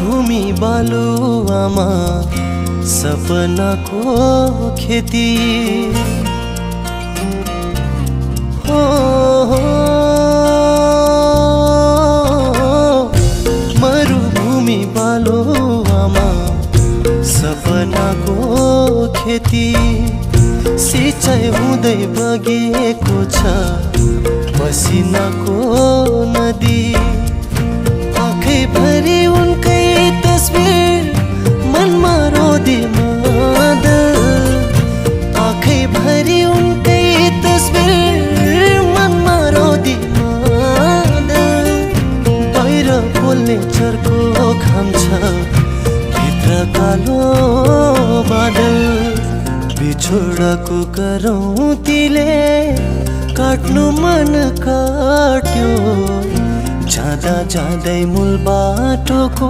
मरुभूमि बालुवामा सपनाको खेती हो मरुभूमि बालुवामा सपनाको खेती सिँचाइ हुँदै बगेको छ पसिनाको नदी आँखैभरि उनकै तस्बिर मनमा रोदी मादल आँखैभरि उनकै तस्बिर मनमा रोदी मादल बाहिर बोल्ने चर्को घाम छ भित्र कालो बादल बिछोडाको करौँतीले काट्नु मन काट्यो जाँदा जाँदै मूल बाटोको